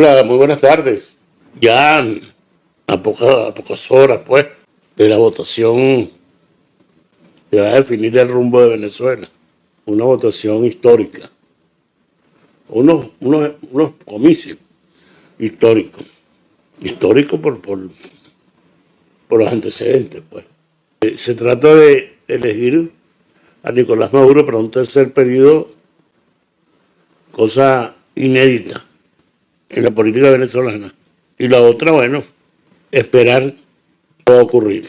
Hola, muy buenas tardes. Ya a pocas horas, pues, de la votación que va a definir el rumbo de Venezuela. Una votación histórica. Unos comicios históricos. Históricos por los antecedentes, pues. Se trata de elegir a Nicolás Maduro para un tercer periodo, cosa inédita en la política venezolana. Y la otra, bueno, esperar qué va a ocurrir.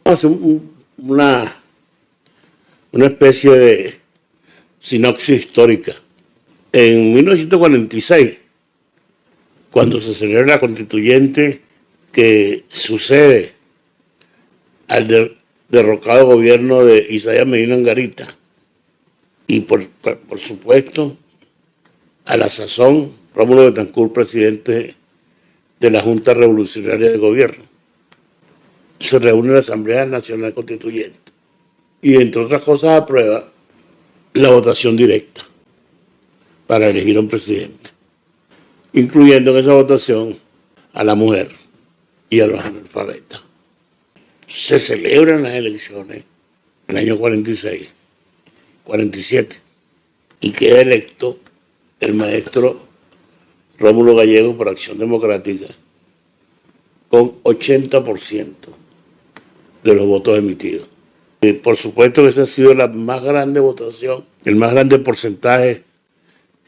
Vamos a hacer una especie de sinopsis histórica. En 1946, cuando se celebra la constituyente que sucede al derrocado gobierno de Isaías Medina Angarita, y por supuesto, a la sazón, Rómulo Betancourt, presidente de la Junta Revolucionaria de Gobierno, se reúne la Asamblea Nacional Constituyente y, entre otras cosas, aprueba la votación directa para elegir a un presidente, incluyendo en esa votación a la mujer y a los analfabetas. Se celebran las elecciones en el año 46, 47, y queda electo el maestro Rómulo Gallego por Acción Democrática con 80% de los votos emitidos. Y por supuesto que esa ha sido la más grande votación, el más grande porcentaje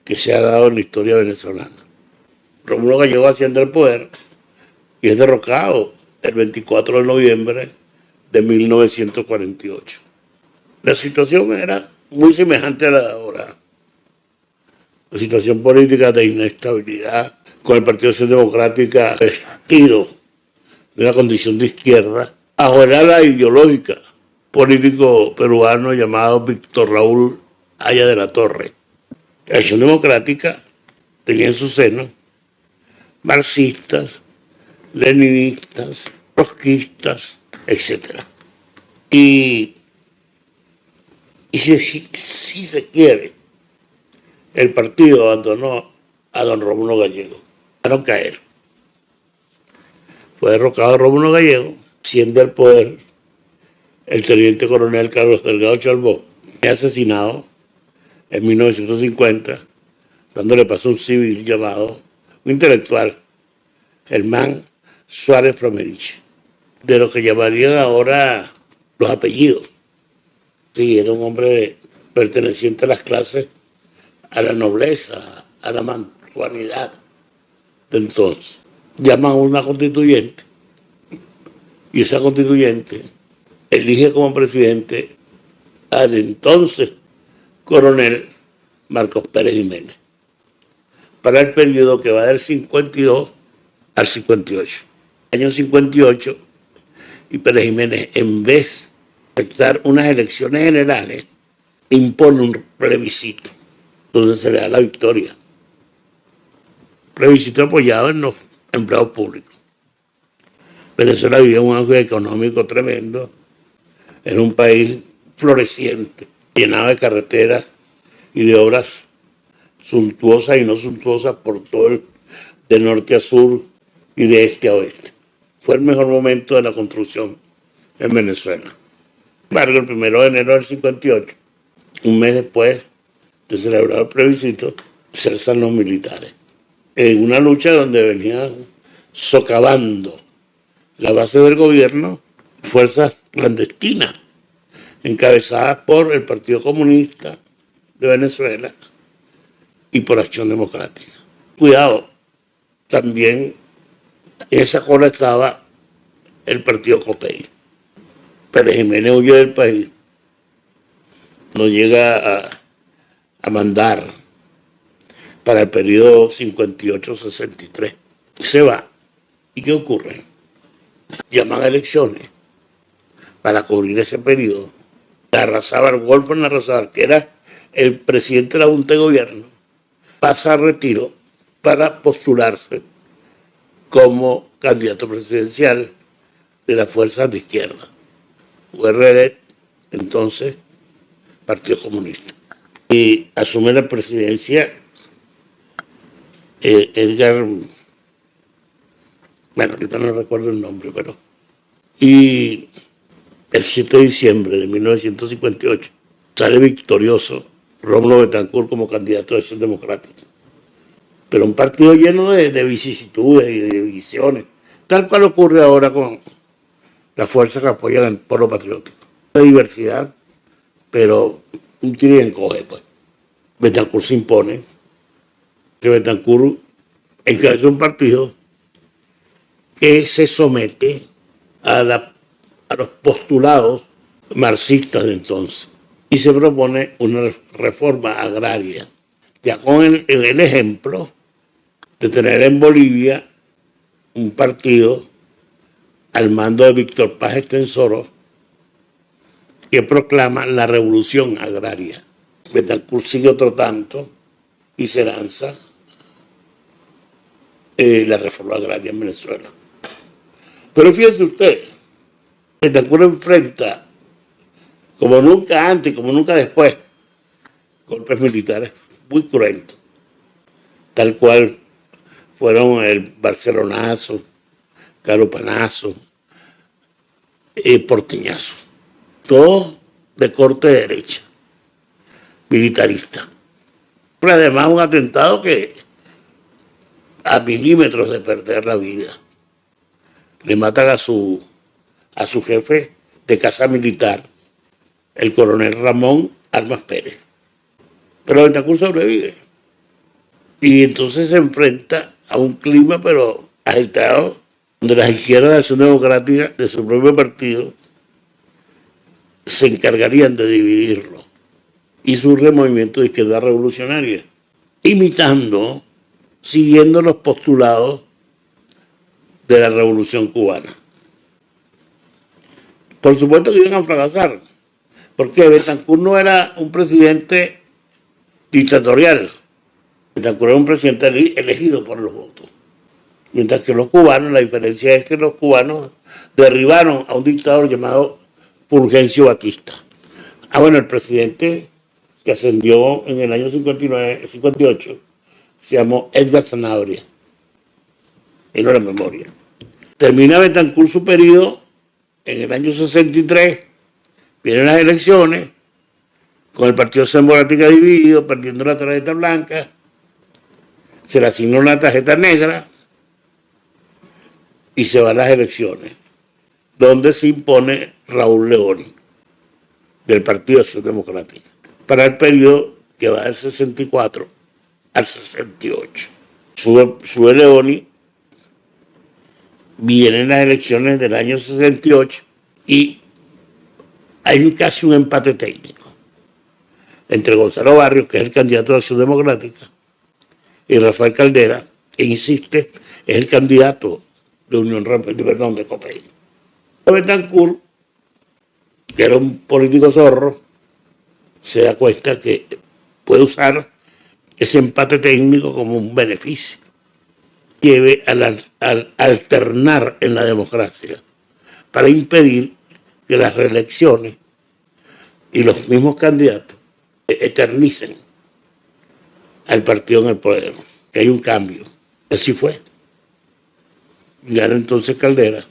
que se ha dado en la historia venezolana. Rómulo Gallego asciende al poder y es derrocado el 24 de noviembre de 1948. La situación era muy semejante a la de ahora. La situación política de inestabilidad, con el Partido Acción Democrática vestido de una condición de izquierda, bajo el ala ideológica político peruano llamado Víctor Raúl Haya de la Torre. La Acción Democrática tenía en su seno marxistas, leninistas, trotskistas, etc. Y si se quiere, el partido abandonó a don Rómulo Gallego para no caer. Fue derrocado Rómulo Gallego, siendo al poder el teniente coronel Carlos Delgado Chalbó, asesinado en 1950, dándole paso a un civil llamado, un intelectual, Germán Suárez Fromerich, de lo que llamarían ahora los apellidos. Sí, era un hombre perteneciente a las clases, a la nobleza, a la mantuanidad de entonces. Llaman a una constituyente y esa constituyente elige como presidente al entonces coronel Marcos Pérez Jiménez para el periodo que va del 52 al 58. Año 58, y Pérez Jiménez, en vez de aceptar unas elecciones generales, impone un plebiscito donde se le da la victoria. Plebiscito apoyado en los empleados públicos. Venezuela vivía un auge económico tremendo, era un país floreciente, llenado de carreteras y de obras suntuosas y no suntuosas por todo de norte a sur y de este a oeste. Fue el mejor momento de la construcción en Venezuela. Sin embargo, el 1 de enero del 58, un mes después de celebrar el plebiscito, se alzan los militares en una lucha donde venían socavando la base del gobierno fuerzas clandestinas encabezadas por el Partido Comunista de Venezuela y por Acción Democrática. Cuidado, también en esa cola estaba el Partido COPEI. Pérez Jiménez huye del país, no llega a mandar para el periodo 58-63. Se va. ¿Y qué ocurre? Llaman a elecciones para cubrir ese periodo. Wolfgang Arrazábal, que era el presidente de la Junta de Gobierno, pasa a retiro para postularse como candidato presidencial de las fuerzas de izquierda. URD, entonces, Partido Comunista. Y asume la presidencia Edgar, bueno, ahorita no recuerdo el nombre, pero... Y el 7 de diciembre de 1958 sale victorioso Rómulo Betancourt como candidato de Acción Democrática. Pero un partido lleno de vicisitudes y de divisiones, tal cual ocurre ahora con la fuerza que apoya al pueblo patriótico. La diversidad, pero un tiro y encoge, pues. Betancourt se impone, que Betancourt encabeza un partido que se somete a los postulados marxistas de entonces y se propone una reforma agraria, ya con el ejemplo de tener en Bolivia un partido al mando de Víctor Paz Estenssoro que proclama la revolución agraria. Betancourt sigue otro tanto y se lanza la reforma agraria en Venezuela. Pero fíjense usted, Betancourt enfrenta, como nunca antes, como nunca después, golpes militares muy cruentos, tal cual fueron el Barcelonazo, Carupanazo, Porteñazo, todos de corte derecha, militarista. Pero además un atentado que a milímetros de perder la vida. Le matan a su jefe de casa militar, el coronel Ramón Armas Pérez. Pero Betancourt sobrevive. Y entonces se enfrenta a un clima, pero agitado, donde las izquierdas de Acción Democrática, de su propio partido, se encargarían de dividirlo. Y surge el movimiento de izquierda revolucionaria, imitando, siguiendo los postulados de la Revolución Cubana. Por supuesto que iban a fracasar, porque Betancourt no era un presidente dictatorial. Betancourt era un presidente elegido por los votos. Mientras que los cubanos, la diferencia es que los cubanos derribaron a un dictador llamado Fulgencio Batista. Bueno, el presidente que ascendió en el año 58 se llamó Edgar Sanabria. Y no era memoria. Termina Betancourt su periodo en el año 63, vienen las elecciones, con el Partido Acción Democrática dividido, perdiendo la tarjeta blanca, se le asignó una tarjeta negra y se van las elecciones, donde se impone Raúl Leoni, del Partido Acción Democrática, para el periodo que va del 64 al 68. Sube Leoni, vienen las elecciones del año 68 y hay casi un empate técnico entre Gonzalo Barrios, que es el candidato de Acción Democrática, y Rafael Caldera, que insiste, es el candidato de de COPEI. Betancourt, que era un político zorro, se da cuenta que puede usar ese empate técnico como un beneficio que ve al alternar en la democracia para impedir que las reelecciones y los mismos candidatos eternicen al partido en el poder, que hay un cambio. Así fue. Gana entonces Caldera.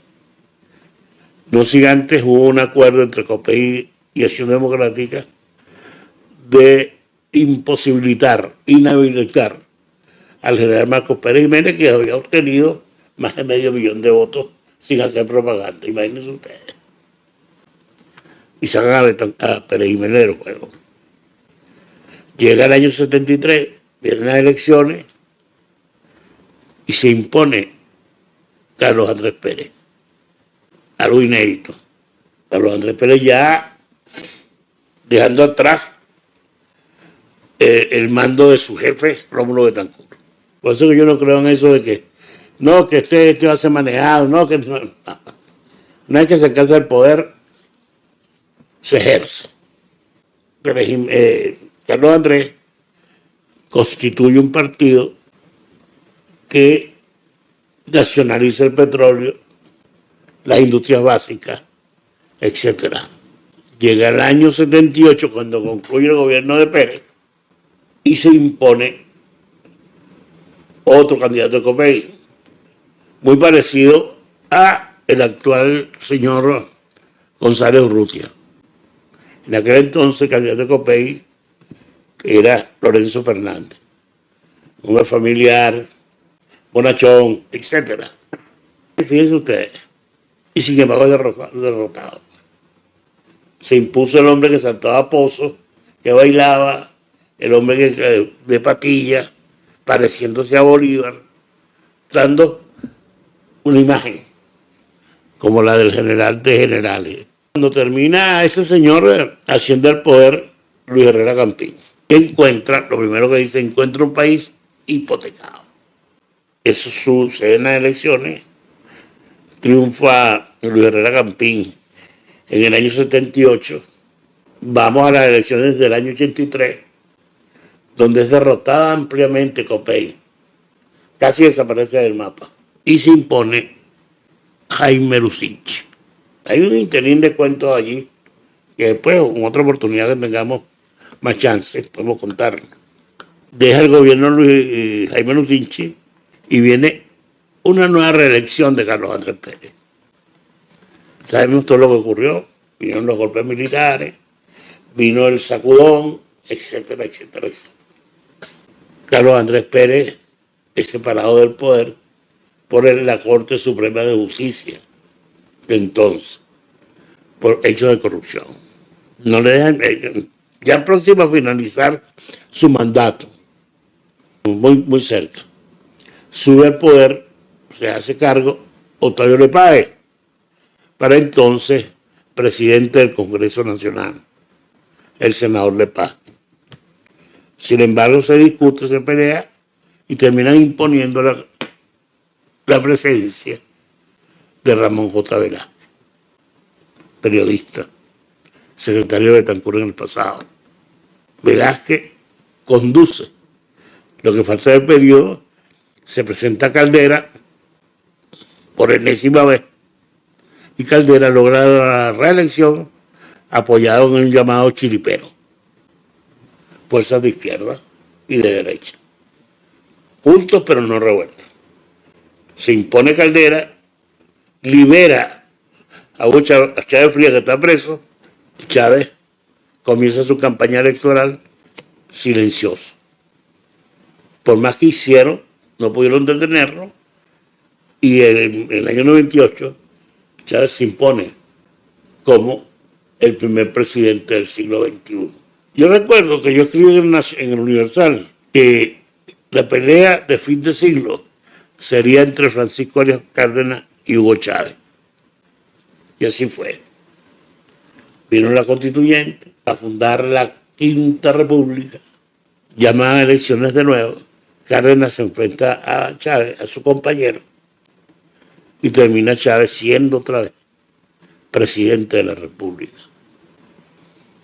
No sin antes hubo un acuerdo entre COPEI y Acción Democrática de imposibilitar, inhabilitar al general Marcos Pérez Jiménez, que había obtenido más de medio millón de votos sin hacer propaganda. Imagínense ustedes. Y sacan a Pérez Jiménez del juego. Llega el año 73, vienen las elecciones y se impone Carlos Andrés Pérez. Algo inédito. Carlos Andrés Pérez ya dejando atrás el mando de su jefe, Rómulo Betancourt. Por eso que yo no creo en eso de que no, que este va a ser manejado, no, que no. Una vez que se alcanza el poder, se ejerce. Pero, Carlos Andrés constituye un partido que nacionaliza el petróleo, las industrias básicas, etc. Llega el año 78, cuando concluye el gobierno de Pérez, y se impone otro candidato de COPEI, muy parecido a el actual señor González Urrutia. En aquel entonces, candidato de COPEI era Lorenzo Fernández, un hombre familiar, bonachón, etc. Fíjense ustedes, y sin embargo derrotado. Se impuso el hombre que saltaba pozos, que bailaba, el hombre que de patilla, pareciéndose a Bolívar, dando una imagen como la del general de generales. Cuando termina este señor asciende al poder Luis Herrera Campín, que encuentra, lo primero que dice, encuentra un país hipotecado. Eso sucede en las elecciones. Triunfa Luis Herrera Campín en el año 78. Vamos a las elecciones del año 83, donde es derrotada ampliamente COPEI. Casi desaparece del mapa. Y se impone Jaime Lucich. Hay un interín de cuentos allí que después, en otra oportunidad que tengamos más chances, podemos contarlo. Deja el gobierno Jaime Lucich y viene una nueva reelección de Carlos Andrés Pérez. Sabemos todo lo que ocurrió. Vinieron los golpes militares, vino el sacudón, etcétera, etcétera, etcétera. Carlos Andrés Pérez es separado del poder por la Corte Suprema de Justicia de entonces, por hechos de corrupción. No le dejan, ya próximo a finalizar su mandato, muy cerca, sube al poder, se hace cargo Octavio Lepage, para entonces presidente del Congreso Nacional, el senador Lepage. Sin embargo, se discute, se pelea y terminan imponiendo la presencia de Ramón J. Velázquez, periodista, secretario de Betancur en el pasado. Velázquez conduce lo que falta del periodo, se presenta Caldera por enésima vez y Caldera logra la reelección apoyado en un llamado chilipero, fuerzas de izquierda y de derecha, juntos pero no revueltos. Se impone Caldera, libera a Hugo Chávez Frías, que está preso, y Chávez comienza su campaña electoral silencioso. Por más que hicieron, no pudieron detenerlo, y en el año 98 Chávez se impone como el primer presidente del siglo XXI. Yo recuerdo que yo escribí en el Universal que la pelea de fin de siglo sería entre Francisco Arias Cárdenas y Hugo Chávez. Y así fue. Vino la constituyente a fundar la Quinta República, llamadas elecciones de nuevo. Cárdenas se enfrenta a Chávez, a su compañero, y termina Chávez siendo otra vez presidente de la República.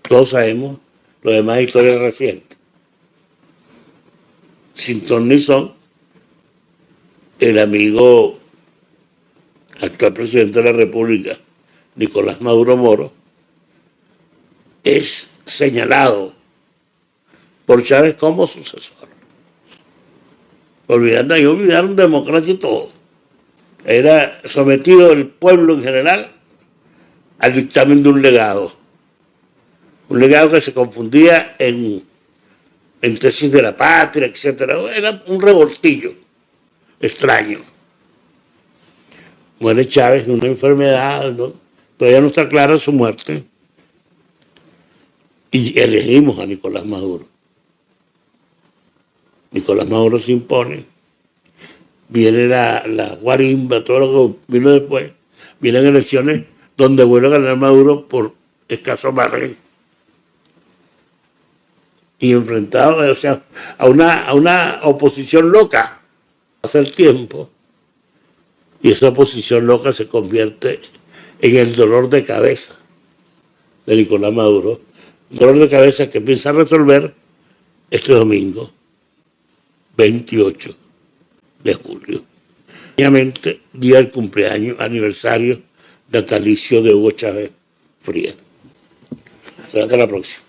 Todos sabemos lo demás historias recientes. Sin ton ni son, el amigo actual presidente de la República, Nicolás Maduro Moro, es señalado por Chávez como sucesor. Olvidaron democracia y todo. Era sometido el pueblo en general al dictamen de un legado. Un legado que se confundía en tesis de la patria, etc. Era un revoltillo extraño. Muere Chávez de una enfermedad, ¿no? Todavía no está clara su muerte. Y elegimos a Nicolás Maduro. Nicolás Maduro se impone. Viene la guarimba, todo lo que vino después. Vienen elecciones donde vuelve a ganar Maduro por escaso margen. Y enfrentado, o sea, a una oposición loca. Pasa el tiempo y esa oposición loca se convierte en el dolor de cabeza de Nicolás Maduro. Dolor de cabeza que piensa resolver este domingo, 28 de julio. Obviamente, día del cumpleaños, aniversario natalicio de Hugo Chávez Frías. Será hasta la próxima.